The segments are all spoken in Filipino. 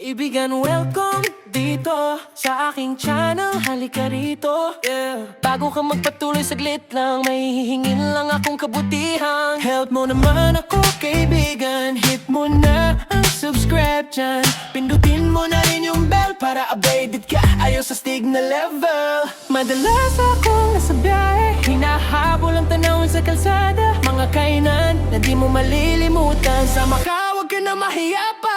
Kaibigan, welcome dito sa aking channel, halika rito, Bago ka magpatuloy saglit lang, may hihingin lang akong kabutihan. Help mo naman ako kaibigan, hit mo na ang subscribe dyan. Pindutin mo na rin yung bell para updated ka, ayaw sa stig na level. Madalas akong nasa biyahe, hinahabol ang tanawin sa kalsada. Mga kainan na di mo malilimutan, sama ka, wag ka na mahiya pa.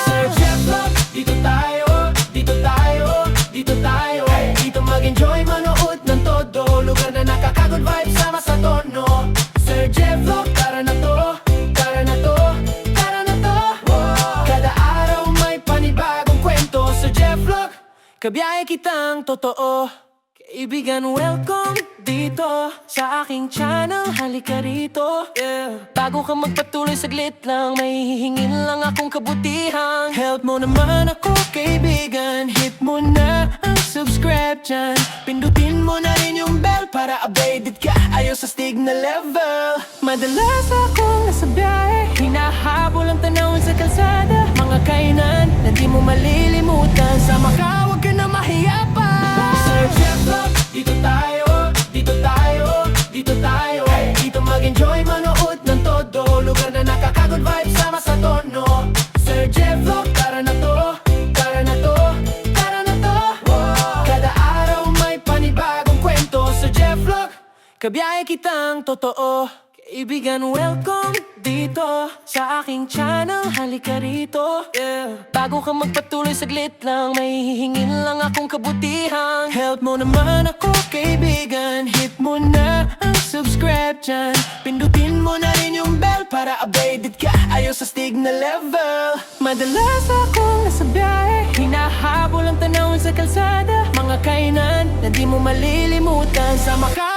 Sir Jeff Vlog, dito tayo, dito tayo, dito tayo. Dito mag-enjoy, manood ng todo, lugar na nakaka-good vibes, sama sa tono. Sir Jeff Vlog, tara na to, tara na to, tara na to. Kada araw may panibagong kwento. Sir Jeff Vlog, kabiyahe kitang totoo. Kaibigan, welcome dito sa aking channel, halika rito, Bago ka magpatuloy saglit lang, may hihingin lang akong kabutihan. Help mo naman ako kaibigan, hit mo na ang subscribe dyan. Pindutin mo na rin yung bell para updated ka, ayaw sa stig na level. Madalas akong nasa biyahe, hinahabol ang tanawin sa kalsada. Mga kainan na di mo malilimutan, sama ka, wag ka na mahiya pa. Sir Jeff Vlog, dito tayo, dito tayo, dito tayo. Dito mag-enjoy, manood ng todo, lugar na nakaka-good vibes, sama sa tono. Sir Jeff Vlog, tara na to, tara na to, tara na to. Kada araw may panibagong kwento. Sir Jeff Vlog, kabiyahe kitang totoo. Kaibigan, welcome dito sa aking channel, halika rito, Bago ka magpatuloy saglit lang, may hihingin lang akong kabutihan. Help mo naman ako kaibigan, hit mo na ang subscribe dyan. Pindutin mo na rin yung bell para updated ka, ayaw sa stig na level. Madalas akong nasa biyahe, hinahabol ang tanawin sa kalsada. Mga kainan na di mo malilimutan, sama ka,